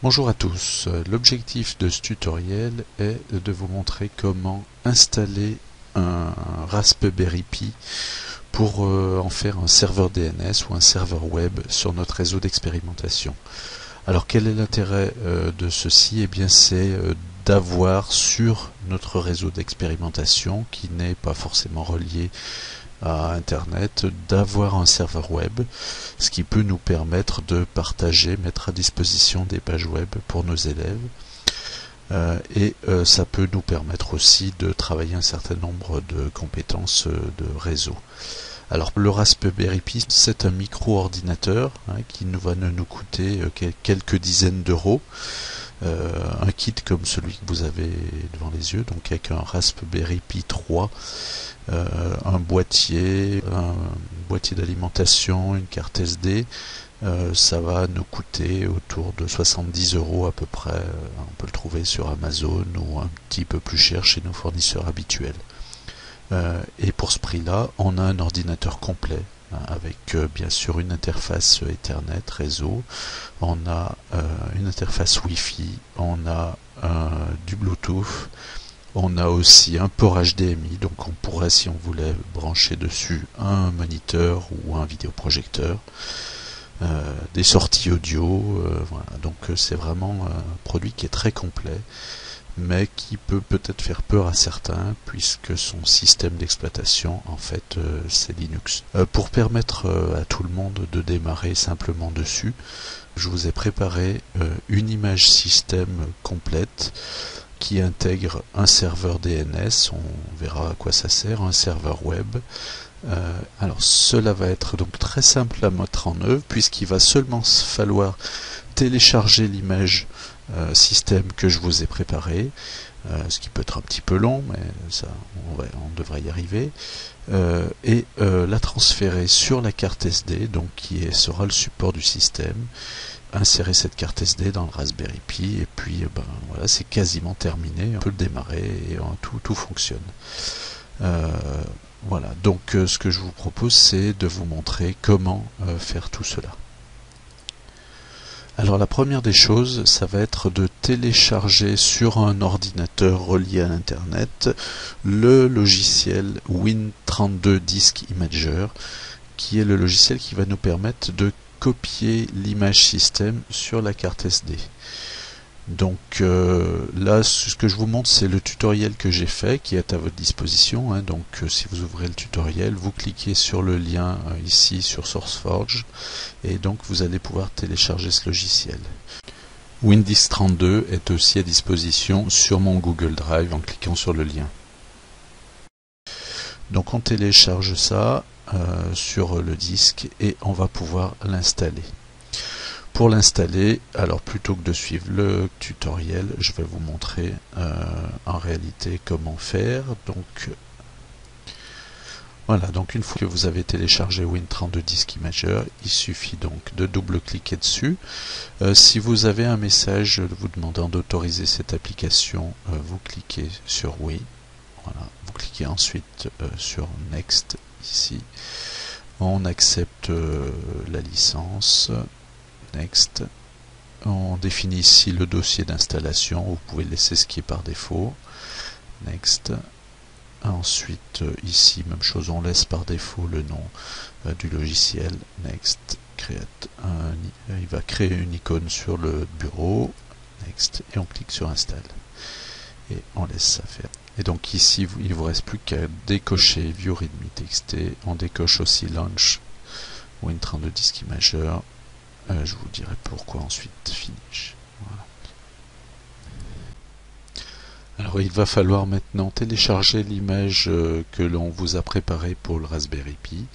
Bonjour à tous, l'objectif de ce tutoriel est de vous montrer comment installer un Raspberry Pi pour en faire un serveur DNS ou un serveur web sur notre réseau d'expérimentation. Alors quel est l'intérêt de ceci? Eh bien c'est d'avoir sur notre réseau d'expérimentation, qui n'est pas forcément relié à Internet, d'avoir un serveur web, ce qui peut nous permettre de partager, mettre à disposition des pages web pour nos élèves. Ça peut nous permettre aussi de travailler un certain nombre de compétences de réseau. Alors le Raspberry Pi, c'est un micro-ordinateur qui va nous coûter quelques dizaines d'euros. Un kit comme celui que vous avez devant les yeux, donc avec un Raspberry Pi 3, un boîtier d'alimentation, une carte SD, ça va nous coûter autour de 70 € à peu près. On peut le trouver sur Amazon ou un petit peu plus cher chez nos fournisseurs habituels. Et pour ce prix-là, on a un ordinateur complet avec bien sûr une interface Ethernet réseau, on a une interface Wi-Fi, on a du Bluetooth, on a aussi un port HDMI, donc on pourrait, si on voulait, brancher dessus un moniteur ou un vidéoprojecteur, des sorties audio, voilà. Donc c'est vraiment un produit qui est très complet, mais qui peut peut-être faire peur à certains, puisque son système d'exploitation, en fait, c'est Linux. Pour permettre à tout le monde de démarrer simplement dessus, je vous ai préparé une image système complète qui intègre un serveur DNS, on verra à quoi ça sert, un serveur web. Alors cela va être donc très simple à mettre en œuvre, puisqu'il va seulement falloir télécharger l'image système que je vous ai préparé, ce qui peut être un petit peu long, mais ça, on devrait y arriver, et la transférer sur la carte SD, donc qui sera le support du système, insérer cette carte SD dans le Raspberry Pi, et puis voilà, c'est quasiment terminé, on peut le démarrer et tout fonctionne. Voilà, donc ce que je vous propose, c'est de vous montrer comment faire tout cela. Alors la première des choses, ça va être de télécharger sur un ordinateur relié à l'internet le logiciel Win32 Disk Imager, qui est le logiciel qui va nous permettre de copier l'image système sur la carte SD. Donc là, ce que je vous montre, c'est le tutoriel que j'ai fait, qui est à votre disposition. Donc si vous ouvrez le tutoriel, vous cliquez sur le lien ici sur SourceForge, et donc vous allez pouvoir télécharger ce logiciel. Windisk32 est aussi à disposition sur mon Google Drive en cliquant sur le lien. Donc on télécharge ça sur le disque et on va pouvoir l'installer. Pour l'installer, alors plutôt que de suivre le tutoriel, je vais vous montrer en réalité comment faire. Donc voilà, donc une fois que vous avez téléchargé Win32 Disk Imager, il suffit donc de double-cliquer dessus. Si vous avez un message vous demandant d'autoriser cette application, vous cliquez sur oui. Voilà, vous cliquez ensuite sur Next ici. On accepte la licence. Next. On définit ici le dossier d'installation, vous pouvez laisser ce qui est par défaut. Next. Ensuite ici, même chose, on laisse par défaut le nom du logiciel. Next. Il va créer une icône sur le bureau. Next. Et on clique sur Install. Et on laisse ça faire. Et donc ici, il ne vous reste plus qu'à décocher View README TXT. On décoche aussi Launch Win32 Disk Imager. Je vous dirai pourquoi ensuite Finish. Voilà. Alors il va falloir maintenant télécharger l'image que l'on vous a préparée pour le Raspberry Pi.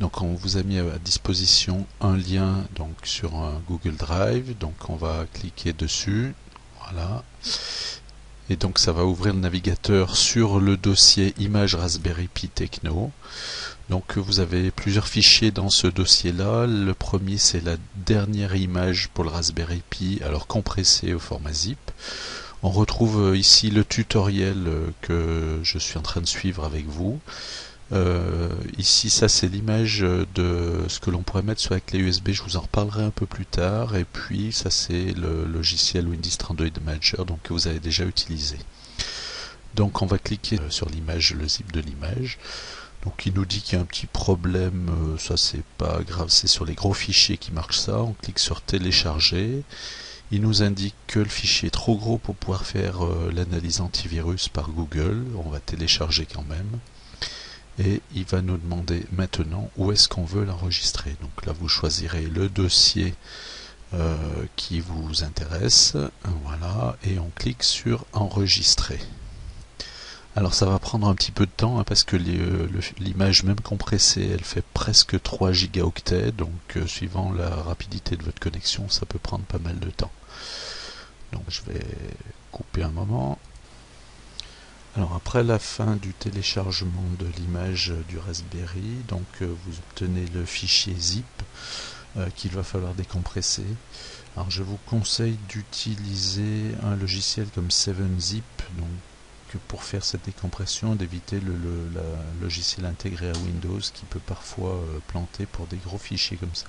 Donc on vous a mis à disposition un lien donc sur un Google Drive. Donc on va cliquer dessus. Voilà. Et donc ça va ouvrir le navigateur sur le dossier image Raspberry Pi Techno. Donc vous avez plusieurs fichiers dans ce dossier-là. Le premier, c'est la dernière image pour le Raspberry Pi, alors compressée au format zip. On retrouve ici le tutoriel que je suis en train de suivre avec vous. Ici, ça c'est l'image de ce que l'on pourrait mettre sur la clé USB, je vous en reparlerai un peu plus tard. Et puis ça c'est le logiciel Windows 32 Imager, donc que vous avez déjà utilisé. Donc on va cliquer sur l'image, le zip de l'image. Donc il nous dit qu'il y a un petit problème, ça c'est pas grave, c'est sur les gros fichiers qui marquent ça. On clique sur télécharger. Il nous indique que le fichier est trop gros pour pouvoir faire l'analyse antivirus par Google. On va télécharger quand même. Et il va nous demander maintenant où est-ce qu'on veut l'enregistrer. Donc là vous choisirez le dossier qui vous intéresse. Voilà, et on clique sur enregistrer. Alors ça va prendre un petit peu de temps parce que l'image même compressée elle fait presque 3 gigaoctets, donc suivant la rapidité de votre connexion ça peut prendre pas mal de temps. Donc je vais couper un moment. Alors après la fin du téléchargement de l'image du Raspberry, donc vous obtenez le fichier zip qu'il va falloir décompresser. Alors je vous conseille d'utiliser un logiciel comme 7zip, donc pour faire cette décompression, d'éviter le logiciel intégré à Windows qui peut parfois planter pour des gros fichiers comme ça.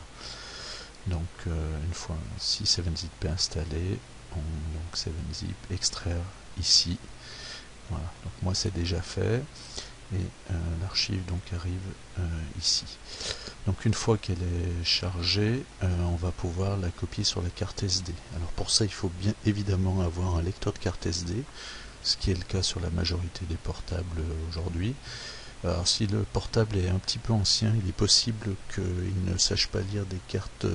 Donc une fois si 7zip est installé, donc 7zip extraire ici. Voilà, donc moi c'est déjà fait et l'archive donc arrive ici. Donc une fois qu'elle est chargée, on va pouvoir la copier sur la carte SD. Alors pour ça il faut bien évidemment avoir un lecteur de carte SD, ce qui est le cas sur la majorité des portables aujourd'hui. Alors si le portable est un petit peu ancien, il est possible qu'il ne sache pas lire des cartes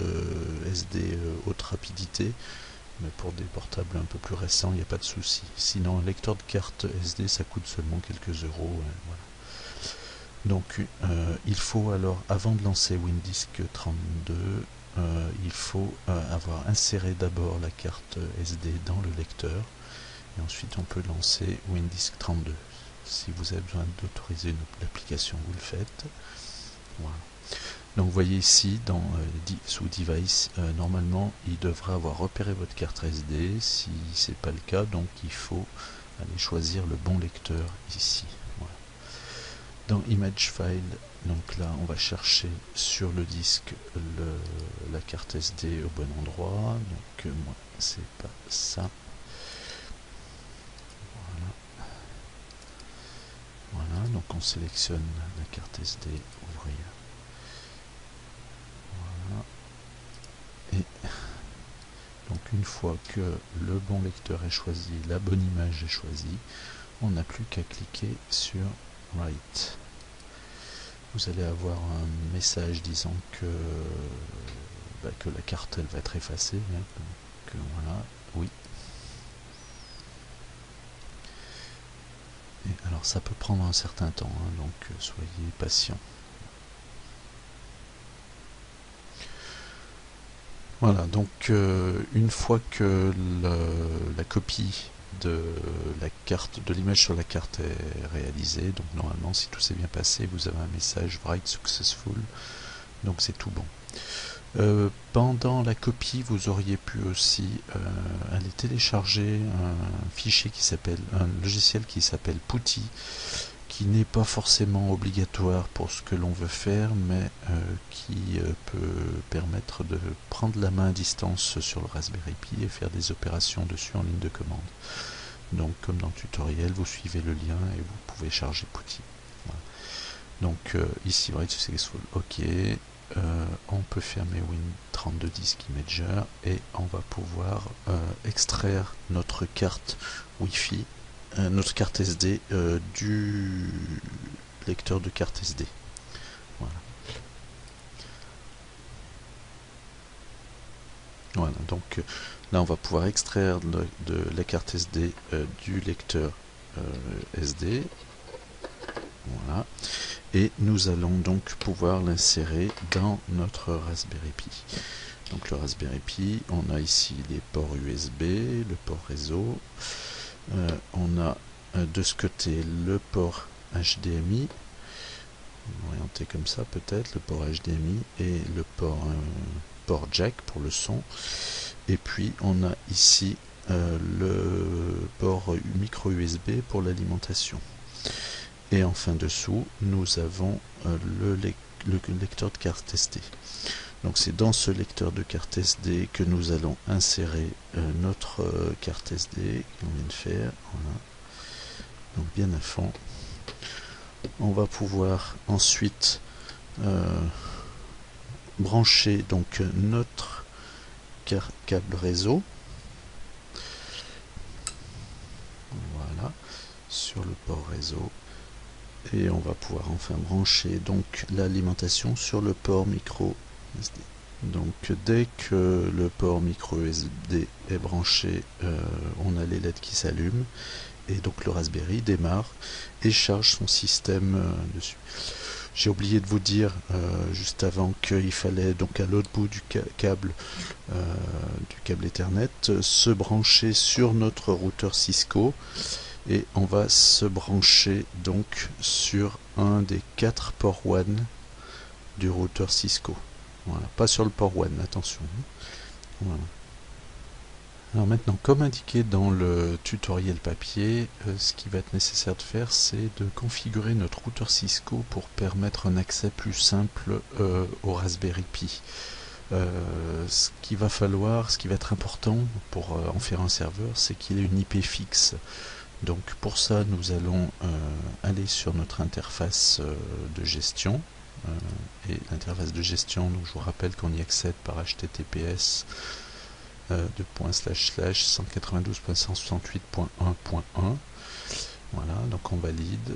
SD haute rapidité, mais pour des portables un peu plus récents, il n'y a pas de souci. Sinon, un lecteur de carte SD, ça coûte seulement quelques euros. Voilà. Donc, il faut alors, avant de lancer Windisk 32, il faut avoir inséré d'abord la carte SD dans le lecteur, et ensuite on peut lancer Windisk 32. Si vous avez besoin d'autoriser l'application, vous le faites. Voilà. Donc vous voyez ici, sous Device, normalement il devrait avoir repéré votre carte SD. Si ce n'est pas le cas, donc il faut aller choisir le bon lecteur ici. Voilà. Dans Image File, donc là on va chercher sur le disque la carte SD au bon endroit. Donc moi c'est pas ça. Voilà, donc on sélectionne la carte SD, ouvrir. Voilà. Et donc une fois que le bon lecteur est choisi, la bonne image est choisie, on n'a plus qu'à cliquer sur Write. Vous allez avoir un message disant que la carte elle va être effacée. Donc voilà, oui. Et alors ça peut prendre un certain temps, donc soyez patient. Voilà, donc une fois que la copie de la carte, de l'image sur la carte est réalisée, donc normalement si tout s'est bien passé, vous avez un message Write Successful, donc c'est tout bon. Pendant la copie, vous auriez pu aussi aller télécharger un logiciel qui s'appelle Putty, qui n'est pas forcément obligatoire pour ce que l'on veut faire, mais qui peut permettre de prendre la main à distance sur le Raspberry Pi et faire des opérations dessus en ligne de commande. Donc comme dans le tutoriel, vous suivez le lien et vous pouvez charger Putty. Voilà. Donc ici, Write Successful, OK. On peut fermer Win32 Disk Imager et on va pouvoir extraire notre carte Wi-Fi, notre carte SD du lecteur de carte SD. Voilà. Voilà, donc là on va pouvoir extraire de la carte SD du lecteur SD. Voilà. Et nous allons donc pouvoir l'insérer dans notre Raspberry Pi. Donc le Raspberry Pi, on a ici les ports USB, le port réseau, on a de ce côté le port HDMI, orienté comme ça peut-être, le port HDMI et le port jack pour le son, et puis on a ici le port micro USB pour l'alimentation. Et enfin dessous, nous avons le lecteur de carte SD. Donc c'est dans ce lecteur de carte SD que nous allons insérer notre carte SD qu'on vient de faire. Voilà. Donc bien à fond. On va pouvoir ensuite brancher donc notre câble réseau. Voilà, sur le port réseau. Et on va pouvoir enfin brancher donc l'alimentation sur le port micro SD. Donc dès que le port micro SD est branché, on a les LED qui s'allument et donc le Raspberry démarre et charge son système dessus. J'ai oublié de vous dire juste avant qu'il fallait donc à l'autre bout du câble Ethernet se brancher sur notre routeur Cisco. Et on va se brancher donc sur un des 4 ports WAN du routeur Cisco. Voilà, pas sur le port WAN, attention. Voilà. Alors maintenant, comme indiqué dans le tutoriel papier, ce qui va être nécessaire de faire, c'est de configurer notre routeur Cisco pour permettre un accès plus simple au Raspberry Pi. Ce qui va être important pour en faire un serveur, c'est qu'il ait une IP fixe. Donc pour ça, nous allons aller sur notre interface de gestion. Et l'interface de gestion, donc je vous rappelle qu'on y accède par HTTPS /192.168.1.1. Voilà, donc on valide.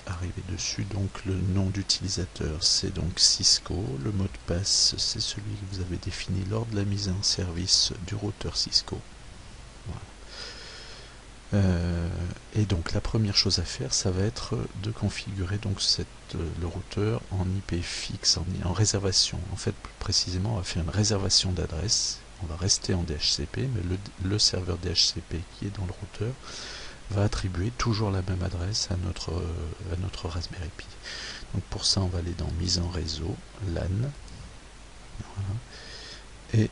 Arrivé dessus, donc le nom d'utilisateur, c'est donc Cisco. Le mot de passe, c'est celui que vous avez défini lors de la mise en service du routeur Cisco. Voilà. Et donc la première chose à faire, ça va être de configurer donc le routeur en IP fixe, en réservation. En fait, plus précisément, on va faire une réservation d'adresse. On va rester en DHCP, mais le serveur DHCP qui est dans le routeur va attribuer toujours la même adresse à notre Raspberry Pi. Donc pour ça, on va aller dans Mise en réseau, LAN. Voilà. Et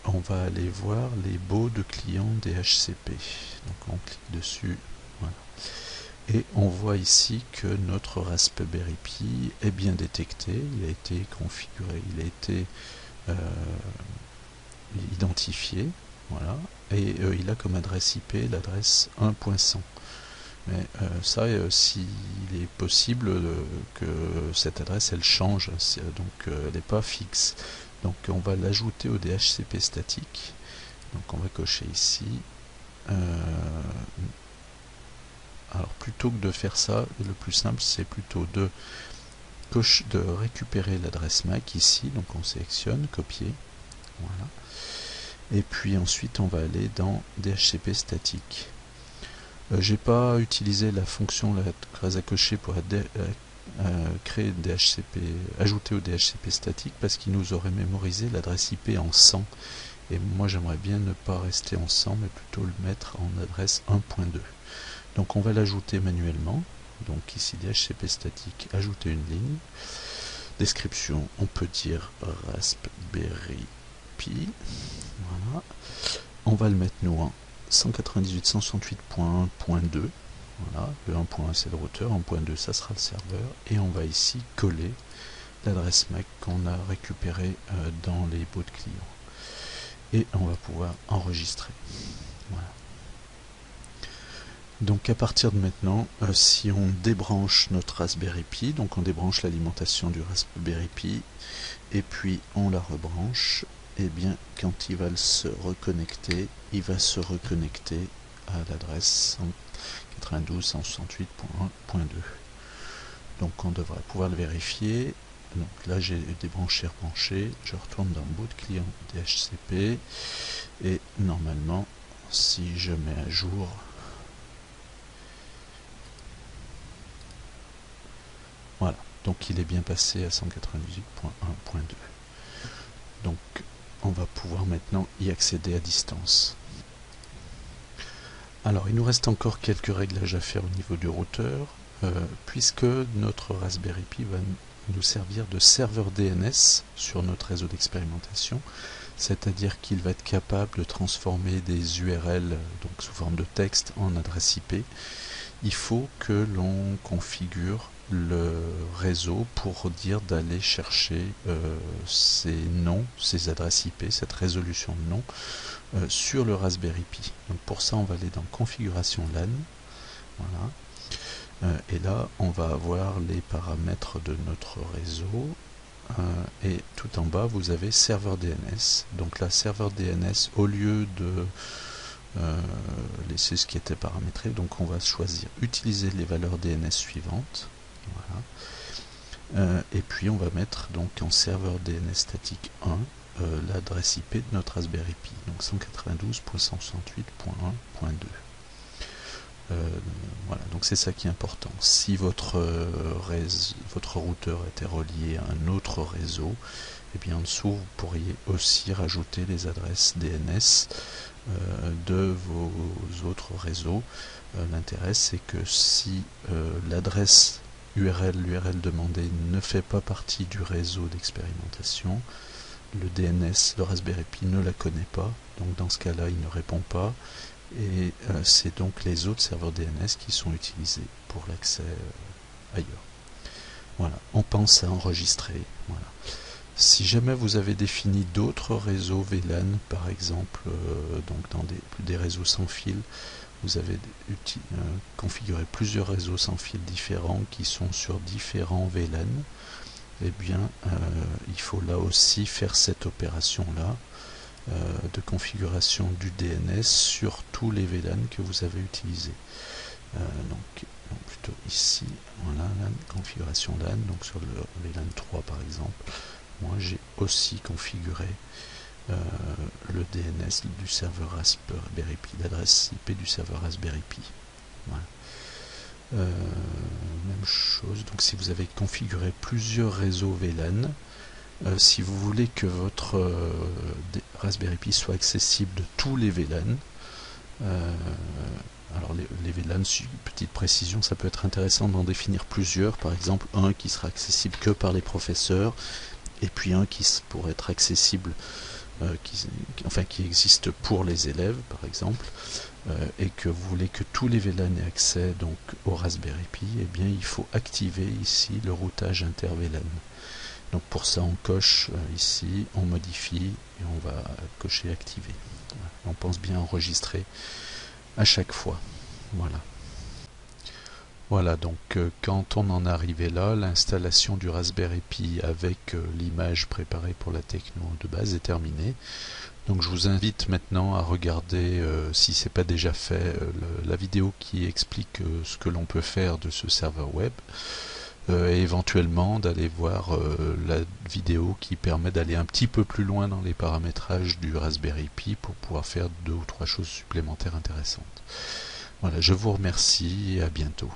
on va aller voir les baux de clients DHCP. Donc on clique dessus, voilà. Et on voit ici que notre Raspberry Pi est bien détecté, il a été configuré, il a été identifié, voilà. Et il a comme adresse IP l'adresse 1.100. Mais ça, s'il est possible que cette adresse elle change, donc elle n'est pas fixe. Donc on va l'ajouter au DHCP statique. Donc on va cocher ici. Alors plutôt que de faire ça, le plus simple c'est plutôt de récupérer l'adresse MAC ici. Donc on sélectionne, copier. Voilà. Et puis ensuite on va aller dans DHCP statique. J'ai pas utilisé la fonction la case à cocher pour créer DHCP, ajouter au DHCP statique parce qu'il nous aurait mémorisé l'adresse IP en 100 et moi j'aimerais bien ne pas rester en 100 mais plutôt le mettre en adresse 1.2. Donc on va l'ajouter manuellement. Donc ici DHCP statique, ajouter une ligne. Description, on peut dire Raspberry Pi. Voilà. On va le mettre nous en 198.168.1.2. Voilà, le 1.1 c'est le routeur, 1.2 ça sera le serveur, et on va ici coller l'adresse MAC qu'on a récupérée dans les baux de clients. Et on va pouvoir enregistrer. Voilà. Donc à partir de maintenant, si on débranche notre Raspberry Pi, donc on débranche l'alimentation du Raspberry Pi, et puis on la rebranche, et bien quand il va se reconnecter, il va se reconnecter à l'adresse 92.168.1.2. Donc on devrait pouvoir le vérifier. Donc là j'ai débranché, rebranché, je retourne dans le bout de client DHCP et normalement si je mets à jour, voilà, donc il est bien passé à 198.1.2. Donc on va pouvoir maintenant y accéder à distance. Alors il nous reste encore quelques réglages à faire au niveau du routeur, puisque notre Raspberry Pi va nous servir de serveur DNS sur notre réseau d'expérimentation, c'est-à-dire qu'il va être capable de transformer des URL donc sous forme de texte en adresse IP. il faut que l'on configure le réseau pour dire d'aller chercher ces noms, ces adresses IP, cette résolution de nom sur le Raspberry Pi. Donc pour ça, on va aller dans configuration LAN. Voilà. Et là, on va avoir les paramètres de notre réseau. Et tout en bas, vous avez serveur DNS. Donc là, serveur DNS, au lieu de laisser ce qui était paramétré, donc on va choisir utiliser les valeurs DNS suivantes. Voilà. Et puis on va mettre donc en serveur DNS statique 1 l'adresse IP de notre Raspberry Pi, donc 192.168.1.2. Voilà, donc c'est ça qui est important. Si votre routeur était relié à un autre réseau, et bien en dessous vous pourriez aussi rajouter les adresses DNS de vos autres réseaux. L'intérêt, c'est que si l'adresse l'URL demandée ne fait pas partie du réseau d'expérimentation, le DNS, le Raspberry Pi ne la connaît pas, donc dans ce cas-là il ne répond pas, et c'est donc les autres serveurs DNS qui sont utilisés pour l'accès ailleurs. Voilà, on pense à enregistrer. Voilà. Si jamais vous avez défini d'autres réseaux VLAN, par exemple, donc dans des réseaux sans fil, vous avez configuré plusieurs réseaux sans fil différents qui sont sur différents VLAN, eh bien, il faut là aussi faire cette opération-là de configuration du DNS sur tous les VLAN que vous avez utilisés. Donc plutôt ici, voilà, LAN, configuration LAN, donc sur le VLAN 3 par exemple, moi j'ai aussi configuré le DNS du serveur Raspberry Pi, l'adresse IP du serveur Raspberry Pi. Voilà. Même chose, donc si vous avez configuré plusieurs réseaux VLAN, si vous voulez que votre Raspberry Pi soit accessible de tous les VLAN, alors les VLAN, petite précision, ça peut être intéressant d'en définir plusieurs, par exemple un qui sera accessible que par les professeurs, et puis un qui pourrait être accessible, qui existe pour les élèves par exemple, et que vous voulez que tous les VLAN aient accès donc au Raspberry Pi, eh bien il faut activer ici le routage inter-VLAN. Donc pour ça on coche ici, on modifie et on va cocher activer. Voilà. On pense bien enregistrer à chaque fois. Voilà. Voilà, donc quand on en est arrivé là, l'installation du Raspberry Pi avec l'image préparée pour la techno de base est terminée. Donc je vous invite maintenant à regarder, si ce n'est pas déjà fait, la vidéo qui explique ce que l'on peut faire de ce serveur web. Et éventuellement d'aller voir la vidéo qui permet d'aller un petit peu plus loin dans les paramétrages du Raspberry Pi pour pouvoir faire 2 ou 3 choses supplémentaires intéressantes. Voilà, je vous remercie et à bientôt.